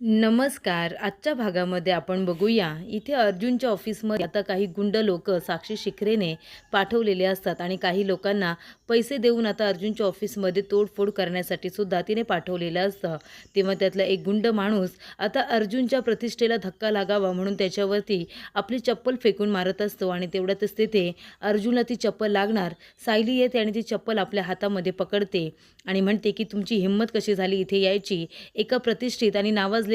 नमस्कार. आजच्या भागामध्ये आपण बघूया, इथे अर्जुनच्या ऑफिसमध्ये आता काही गुंड लोकं साक्षी शिखरेने पाठवलेले असतात आणि काही लोकांना पैसे देऊन आता अर्जुनच्या ऑफिसमध्ये तोडफोड करण्यासाठी सुद्धा तिने पाठवलेलं असतं. तेव्हा त्यातला एक गुंड माणूस आता अर्जुनच्या प्रतिष्ठेला धक्का लागावा म्हणून त्याच्यावरती आपली चप्पल फेकून मारत असतो आणि तेवढ्यातच तिथे अर्जुनला ती चप्पल लागणार. सायली येते आणि ती चप्पल आपल्या हातामध्ये पकडते आणि म्हणते की तुमची हिंमत कशी झाली इथे यायची, एका प्रतिष्ठित आणि नावाजलेल्या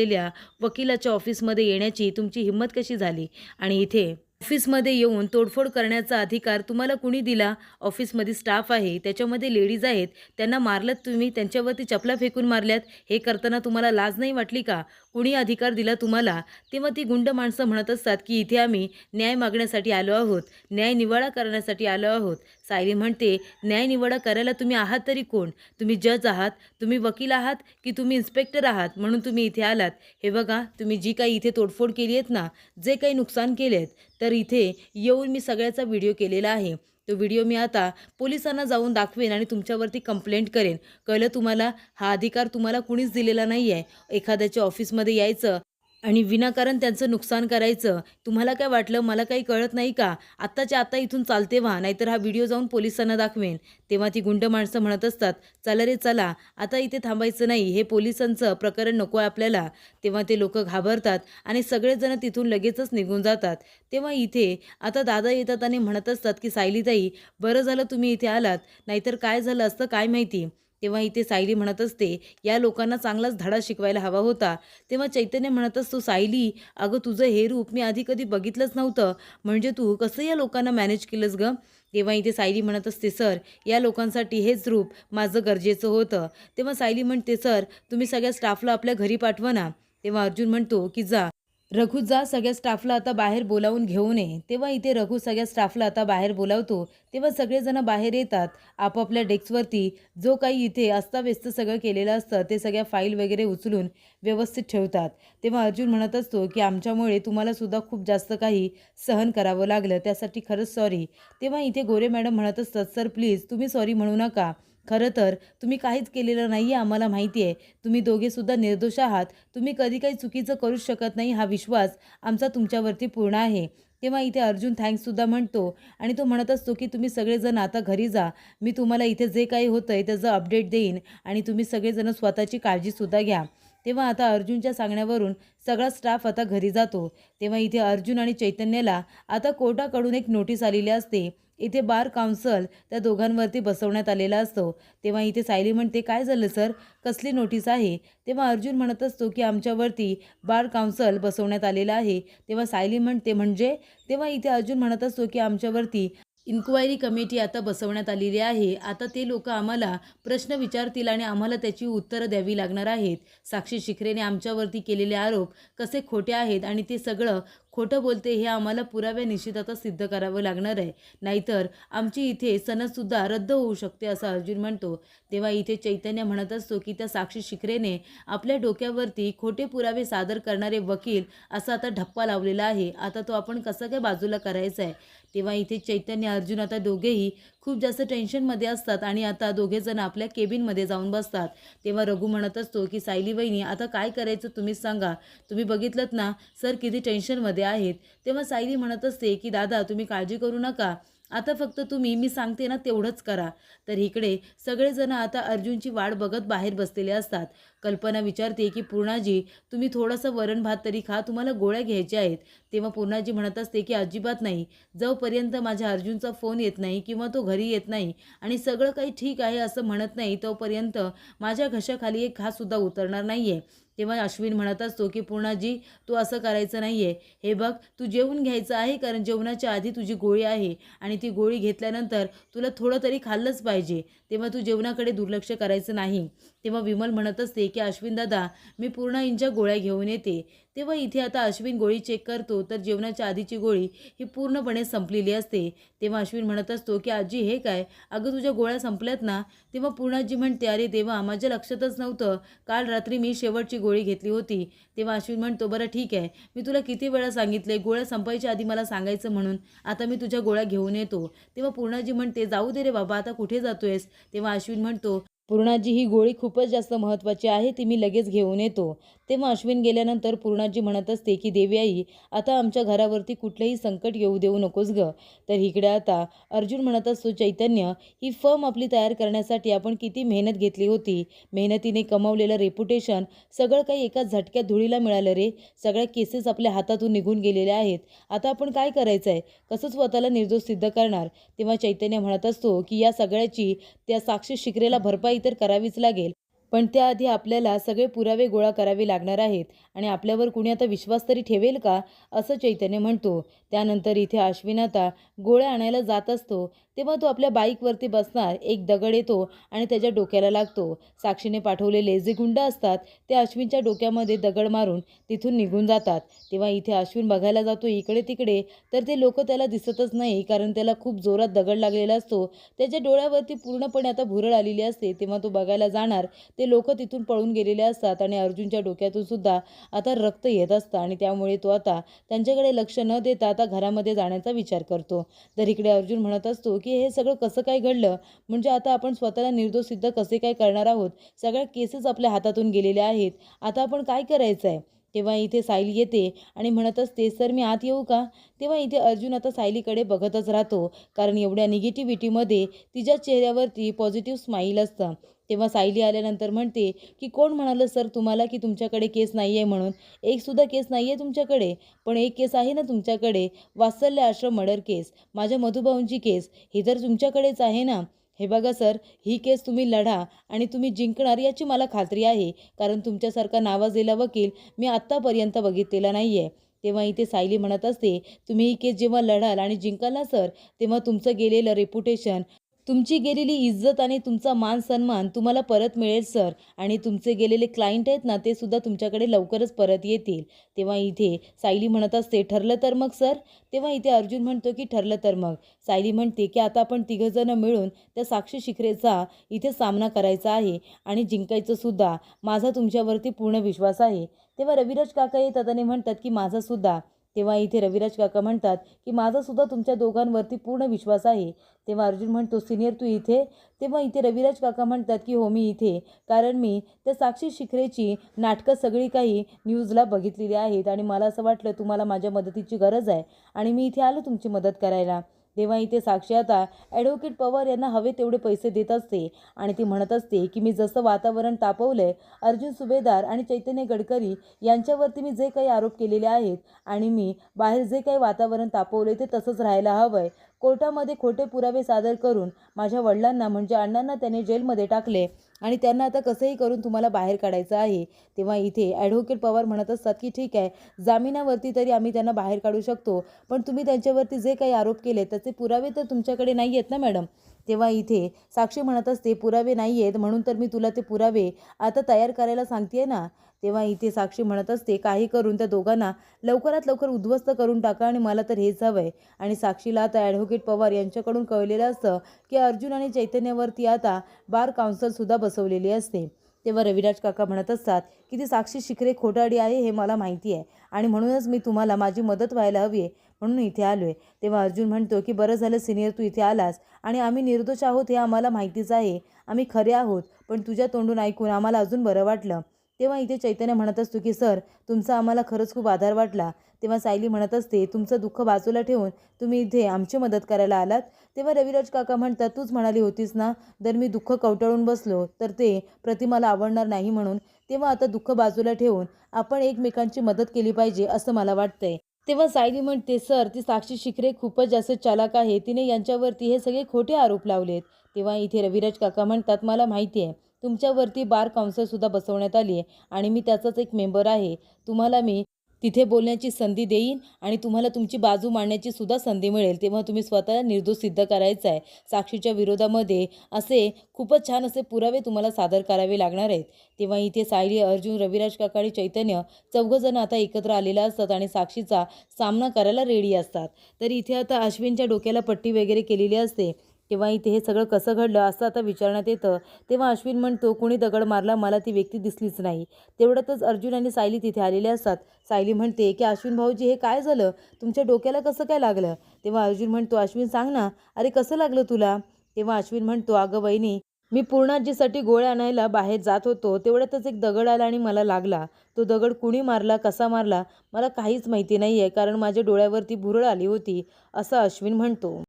वकिलाच्या ऑफिसमध्ये येण्याची तुमची हिंमत कशी झाली आणि इथे ऑफिसमध्ये येऊन तोडफोड करण्याचा अधिकार तुम्हाला कुणी दिला? ऑफिसमध्ये स्टाफ आहे, त्याच्यामध्ये लेडीज आहेत, त्यांना मारलत तुम्ही, त्यांच्यावरती चपला फेकून मारल्यात. हे करताना तुम्हाला लाज नाही वाटली का? कुणी अधिकार दिला तुम्हाला? तेव्हा ती गुंड माणसं म्हणत असतात की इथे आम्ही न्याय मागण्यासाठी आलो आहोत, न्याय निवाडा करण्यासाठी आलो आहोत. सायली म्हणते, न्याय निवाडा करायला तुम्ही आहात तरी कोण? तुम्ही जज आहात, तुम्ही वकील आहात, की तुम्ही इन्स्पेक्टर आहात म्हणून तुम्ही इथे आलात? हे बघा, तुम्ही जी काही इथे तोडफोड केली आहेत ना, जे काही नुकसान केलेत, तर इथे येऊन मी सगळ्याचा व्हिडिओ केलेला आहे. तो व्हिडिओ मी आता पोलिसांना जाऊन दाखवेन आणि तुमच्यावरती कंप्लेंट करेन. कळलं तुम्हाला? हा अधिकार तुम्हाला कुणीच दिलेला नाही आहे. एखाद्याच्या ऑफिसमध्ये यायचं आणि विनाकारण त्यांचं नुकसान करायचं. तुम्हाला काय वाटलं मला काही कळत नाही का? आत्ताच्या आत्ता इथून चालते व्हा, नाहीतर हा व्हिडिओ जाऊन पोलिसांना दाखवेन. तेव्हा ती गुंड माणसं म्हणत असतात, चला रे चला, आता इथे थांबायचं नाही, हे पोलिसांचं प्रकरण नको आहे आपल्याला. तेव्हा ते लोकं घाबरतात आणि सगळेजण तिथून लगेचच निघून जातात. तेव्हा इथे आता दादा येतात आणि म्हणत असतात की सायलीताई, बरं झालं तुम्ही इथे आलात, नाहीतर काय झालं असतं काय माहिती. तेव्हा इथे सायली म्हणत असते, या लोकांना चांगलाच धडा शिकवायला हवा होता. तेव्हा चैतन्य म्हणत असतो, सायली अगं तुझं हे रूप मी आधी कधी बघितलंच नव्हतं, म्हणजे तू कसं या लोकांना मॅनेज केलंस गं? तेव्हा इथे सायली म्हणत असते, सर या लोकांसाठी हेच रूप माझं गरजेचं होतं. तेव्हा सायली म्हणते, सर तुम्ही सगळ्या स्टाफला आपल्या घरी पाठवा ना. तेव्हा अर्जुन म्हणतो की जा रघु जा सगळ्या स्टाफला आता बाहेर बोलावून घेऊन ये. तेव्हा इथे रघु सगळ्या स्टाफला आता बाहेर बोलावतो. तेव्हा सगळेजण बाहेर येतात. आपापल्या डेस्कवरती जो काही इथे अस्ताव्यस्त सगळं केलेलं असतं ते सगळ्या फाईल वगैरे उचलून व्यवस्थित ठेवतात. तेव्हा अर्जुन म्हणत असतो की आमच्यामुळे तुम्हाला सुद्धा खूप जास्त काही सहन करावं लागलं, त्यासाठी खरंच सॉरी. तेव्हा इथे गोरे मॅडम म्हणत असतात, सर प्लीज तुम्ही सॉरी म्हणू नका. खरं तर तुम्ही काहीच केलेलं नाही आहे, आम्हाला माहिती आहे. तुम्ही दोघेसुद्धा निर्दोष आहात. तुम्ही कधी काही चुकीचं करूच शकत नाही, हा विश्वास आमचा तुमच्यावरती पूर्ण आहे. तेव्हा इथे अर्जुन थँक्ससुद्धा म्हणतो आणि तो म्हणत असतो की तुम्ही सगळेजण आता घरी जा. मी तुम्हाला इथे जे काही होतं आहे त्याचं अपडेट देईन आणि तुम्ही सगळेजण स्वतःची काळजीसुद्धा घ्या. तेव्हा आता अर्जुनच्या सांगण्यावरून सगळा स्टाफ आता घरी जातो. तेव्हा इथे अर्जुन आणि चैतन्याला आता कोर्टाकडून एक नोटीस आलेली असते. इथे बार काउन्सिल त्या दोघांवरती बसवण्यात आलेला असतो. तेव्हा इथे सायली म्हणते, काय झालं सर, कसली नोटीस आहे? तेव्हा अर्जुन म्हणत असतो की आमच्यावरती बार काउन्सिल बसवण्यात आलेलं आहे. तेव्हा सायली म्हणते म्हणजे? तेव्हा इथे अर्जुन म्हणत असतो की आमच्यावरती इन्क्वायरी कमिटी आता बसवण्यात आलेली आहे. आता ते लोक आम्हाला प्रश्न विचारतील आणि आम्हाला त्याची उत्तरं द्यावी लागणार आहेत. साक्षी शिखरेने आमच्यावरती केलेले आरोप कसे खोटे आहेत आणि ते सगळं खोटं बोलते हे आम्हाला पुराव्यानिश्चित आता सिद्ध करावं लागणार आहे. नाहीतर आमची इथे सनदसुद्धा रद्द होऊ शकते असं अर्जुन म्हणतो. तेव्हा इथे चैतन्य म्हणत असतो की त्या साक्षी शिखरेने आपल्या डोक्यावरती खोटे पुरावे सादर करणारे वकील असा आता ढप्पा लावलेला आहे. आता तो आपण कसं काय बाजूला करायचा आहे? तेव्हा इथे चैतन्य अर्जुन आता दोघेही खूप जास्त टेन्शनमध्ये असतात आणि आता दोघेजण आपल्या केबिनमध्ये जाऊन बसतात. तेव्हा रघु म्हणत असतो की सायली वहिनी आता काय करायचं तुम्हीच सांगा. तुम्ही बघितलंत ना सर किती टेन्शनमध्ये आहेत. तेव्हा सायली म्हणत असते की दादा तुम्ही काळजी करू नका, आता फक्त तुम्ही मी सांगते ना तेवढंच करा. तर इकडे सगळेजण आता अर्जुनची वाट बघत बाहेर बसलेले असतात. कल्पना विचारते की पूर्णाजी तुम्ही थोडंसं वरण भात तरी खा, तुम्हाला गोळ्या घ्यायच्या आहेत. तेव्हा पूर्णाजी म्हणत असते की अजिबात नाही, जोपर्यंत माझ्या अर्जुनचा फोन येत नाही किंवा तो घरी येत नाही आणि सगळं काही ठीक आहे असं म्हणत नाही तोपर्यंत माझ्या घशाखाली एक घाससुद्धा उतरणार नाही आहे. तेव्हा अश्विन म्हणत असतो की पूर्णाजी तू असं करायचं नाही आहे. हे बघ तू जेवून घ्यायचं आहे, कारण जेवणाच्या आधी तुझी गोळी आहे आणि ती गोळी घेतल्यानंतर तुला थोडं तरी खाल्लंच पाहिजे. तेव्हा तू जेवणाकडे दुर्लक्ष करायचं नाही. तेव्हा विमल म्हणत असते की अश्विन दादा मी पूर्ण इंच्या गोळ्या घेऊन येते. तेव्हा इथे आता अश्विन गोळी चेक करतो तर जेवणाच्या आधीची गोळी ही पूर्णपणे संपलेली असते. तेव्हा अश्विन म्हणत असतो की आजी हे काय, अगं तुझ्या गोळ्या संपल्यात ना? तेव्हा पूर्णाजी म्हणते, अरे देवा माझ्या लक्षातच नव्हतं, काल रात्री मी शेवटची गोळी घेतली होती. तेव्हा अश्विन म्हणतो, बरं ठीक आहे, मी तुला किती वेळा सांगितले गोळ्या संपायच्या आधी मला सांगायचं म्हणून, आता मी तुझ्या गोळ्या घेऊन येतो. तेव्हा पूर्णाजी म्हणते, जाऊ दे रे बाबा आता कुठे जातोयस? तेव्हा अश्विन म्हणतो, पूर्णाजी, ही गोळी खूपच जास्त महत्त्वाची आहे, ती मी लगेच घेऊन येतो. तेव्हा अश्विन गेल्यानंतर पूर्णाजी म्हणत असते की देवी आई, आता आमच्या घरावरती कुठलंही संकट येऊ देऊ नकोस गं. तर इकडे आता अर्जुन म्हणत असतो, चैतन्य, ही फर्म आपली तयार करण्यासाठी आपण किती मेहनत घेतली होती. मेहनतीने कमावलेलं रेप्युटेशन सगळं काही एका झटक्यात धुळीला मिळालं रे. सगळ्या केसेस आपल्या हातातून निघून गेलेल्या आहेत. आता आपण काय करायचं आहे? कसं स्वतःला निर्दोष सिद्ध करणार? तेव्हा चैतन्य म्हणत असतो की या सगळ्याची त्या साक्षी शिकरेला भरपाई तर करावीच लागेल. पण त्याआधी आपल्याला सगळे पुरावे गोळा करावे लागणार आहेत आणि आपल्यावर कुणी आता विश्वास तरी ठेवेल का? असं चैतन्य म्हणतो. त्यानंतर इथे अश्विन आता गोळ्या आणायला जात असतो. तेव्हा तो आपल्या बाईकवरती बसणार, एक दगड येतो आणि त्याच्या डोक्याला लागतो. साक्षीने पाठवलेले जे गुंड असतात ते अश्विनच्या डोक्यामध्ये दगड मारून तिथून निघून जातात. तेव्हा इथे अश्विन बघायला जातो इकडे तिकडे, तर ते लोक त्याला दिसतच नाही, कारण त्याला खूप जोरात दगड लागलेला असतो. त्याच्या डोळ्यावरती पूर्णपणे आता भुरळ आलेली असते. तेव्हा तो बघायला जाणार, ते लोक तिथून पळून गेलेले असतात आणि अर्जुनच्या डोक्यातून सुद्धा आता रक्त येत असतं आणि त्यामुळे तो आता त्यांच्याकडे लक्ष न देता आता घरामध्ये जाण्याचा विचार करतो. तर इकडे अर्जुन म्हणत असतो की हे सगळं कसं काय घडलं, म्हणजे आता आपण स्वतःला निर्दोष सिद्ध कसे काय करणार आहोत? सगळ्या केसेस आपल्या हातातून गेलेल्या आहेत, आता आपण काय करायचं आहे? तेव्हा इथे सायली येते आणि म्हणत असते, सर मी आत येऊ का? तेव्हा इथे अर्जुन आता सायलीकडे बघतच राहतो, कारण एवढ्या निगेटिव्हिटीमध्ये तिच्या चेहऱ्यावरती पॉझिटिव्ह स्माईल असतं. तेव्हा सायली आल्यानंतर म्हणते की कोण म्हणालं सर तुम्हाला की तुमच्याकडे केस नाही आहे म्हणून? एकसुद्धा केस नाही आहे तुमच्याकडे. पण एक केस आहे ना तुमच्याकडे, वात्सल्य आश्रम मर्डर केस, माझ्या मधुभाऊंची केस, ही तर तुमच्याकडेच आहे ना. हे बघा सर, ही केस तुम्ही लढा आणि तुम्ही जिंकणार याची मला खात्री आहे, कारण तुमच्यासारखा नावाजलेला वकील मी आत्तापर्यंत बघितलेला नाही आहे. तेव्हा इथे सायली म्हणत असते, तुम्ही ही केस जेव्हा लढाल आणि जिंकाल ना सर, तेव्हा तुमचं गेलेलं रेप्युटेशन, तुमची गेलेली इज्जत आणि तुमचा मान सन्मान तुम्हाला परत मिळेल सर. आणि तुमचे गेलेले क्लायंट आहेत ना, ते सुद्धा तुमच्याकडे लवकरच परत येतील. तेव्हा इथे सायली म्हणत असते, ठरलं तर मग सर? तेव्हा इथे अर्जुन म्हणतो की ठरलं तर मग. सायली म्हणते की आता आपण तिघंजणं मिळून त्या साक्षी शिखरेचा इथे सामना करायचा आहे आणि जिंकायचं सुद्धा. माझा तुमच्यावरती पूर्ण विश्वास आहे. तेव्हा रविराज काका येतात आणि म्हणतात की माझा सुद्धा. तेव्हा इथे रविराज काका म्हणतात की माझा सुद्धा तुमच्या दोघांवरती पूर्ण विश्वास आहे. तेव्हा अर्जुन म्हणतो, सिनियर तू इथे? तेव्हा इथे रविराज काका म्हणतात की हो मी इथे, कारण मी त्या साक्षी शिखरेची नाटकं सगळी काही न्यूजला बघितलेली आहेत आणि मला असं वाटलं तुम्हाला माझ्या मदतीची गरज आहे आणि मी इथे आलो तुमची मदत करायला. तेव्हा इथे साक्षी आता ॲडव्होकेट पवार यांना हवे तेवढे पैसे देत असते आणि ती म्हणत असते की मी जसं वातावरण तापवलंय अर्जुन सुभेदार आणि चैतन्य गडकरी यांच्यावरती मी जे काही आरोप केलेले आहेत आणि मी बाहेर जे काही वातावरण तापवले ते तसंच राहायला हवंय. कोर्टामध्ये खोटे पुरावे सादर करून माझ्या वडिलांना म्हणजे अण्णांना त्याने जेलमध्ये टाकले आणि त्यांना आता कसंही करून तुम्हाला बाहेर काढायचं आहे. तेव्हा इथे ॲडव्होकेट पवार म्हणत असतात की ठीक आहे, जामिनावरती तरी आम्ही त्यांना बाहेर काढू शकतो, पण तुम्ही त्यांच्यावरती जे काही आरोप केले त्याचे पुरावे तर तुमच्याकडे नाही आहेत ना मॅडम. तेव्हा इथे साक्षी म्हणत असते, पुरावे नाही आहेत म्हणून तर मी तुला ते पुरावे आता तयार करायला सांगते ना. तेव्हा इथे साक्षी म्हणत असते, काही करून त्या दोघांना लवकरात लवकर उद्ध्वस्त करून टाका आणि मला तर हेच हवं आहे. आणि साक्षीला आता ॲडव्होकेट पवार यांच्याकडून कळलेलं असतं की अर्जुन आणि चैतन्यावरती आता बार काउन्सिलसुद्धा बसवलेली असते. तेव्हा रविराज काका म्हणत असतात की ती साक्षी शिखरे खोटारडी आहे हे मला माहिती आहे आणि म्हणूनच मी तुम्हाला माझी मदत व्हायला हवी आहे म्हणून इथे आलो आहे. तेव्हा अर्जुन म्हणतो की बरं झालं सिनियर तू इथे आलास आणि आम्ही निर्दोष आहोत हे आम्हाला माहितीच आहे, आम्ही खरे आहोत, पण तुझ्या तोंडून ऐकून आम्हाला अजून बरं वाटलं. तेव्हा इथे चैतन्य म्हणत असतो की सर तुमचा आम्हाला खरंच खूप आधार वाटला. तेव्हा सायली म्हणत असते, तुमचं दुःख बाजूला ठेवून तुम्ही इथे आमची मदत करायला आलात. तेव्हा रविराज काका म्हणतात, तूच म्हणाली होतीस ना जर मी दुःख कवटाळून बसलो तर ते प्रतिमाला आवडणार नाही म्हणून. तेव्हा आता दुःख बाजूला ठेवून आपण एकमेकांची मदत केली पाहिजे असं मला वाटतंय. तेव्हा सायली म्हणते, सर ती साक्षी शिखरे खूपच जास्त चालाक आहे, तिने यांच्यावरती हे सगळे खोटे आरोप लावलेत. तेव्हा इथे रविराज काका म्हणतात, मला माहिती आहे तुमच्यावरती बार काउन्सिलसुद्धा बसवण्यात आली आहे आणि मी त्याचाच एक मेंबर आहे. तुम्हाला मी तिथे बोलण्याची संधी देईन आणि तुम्हाला तुमची बाजू मांडण्याची सुद्धा संधी मिळेल. तेव्हा तुम्ही स्वतःला निर्दोष सिद्ध करायचं आहे. साक्षीच्या विरोधामध्ये असे खूपच छान असे पुरावे तुम्हाला सादर करावे लागणार आहेत. तेव्हा इथे सायली, अर्जुन, रविराज काका आणि चैतन्य चौघंजण आता एकत्र आलेले असतात आणि साक्षीचा सामना करायला रेडी असतात. तर इथे आता अश्विनच्या डोक्याला पट्टी वगैरे केलेली असते. तेव्हा इथे हे सगळं कसं घडलं असं आता विचारण्यात येतं. तेव्हा अश्विन म्हणतो, कुणी दगड मारला मला ती व्यक्ती दिसलीच नाही. तेवढ्यातच अर्जुन आणि सायली तिथे आलेले असतात. सायली म्हणते की अश्विन भाऊजी हे काय झालं, तुमच्या डोक्याला कसं काय लागलं? तेव्हा अर्जुन म्हणतो, अश्विन सांग ना, अरे कसं लागलं तुला? तेव्हा अश्विन म्हणतो, अगं वहिनी मी पूर्णाजीसाठी गोळ्या आणायला बाहेर जात होतो, तेवढ्यातच एक दगड आला आणि मला लागला. तो दगड कुणी मारला, कसा मारला मला काहीच माहिती नाही आहे, कारण माझ्या डोळ्यावरती भुरळ आली होती, असं अश्विन म्हणतो.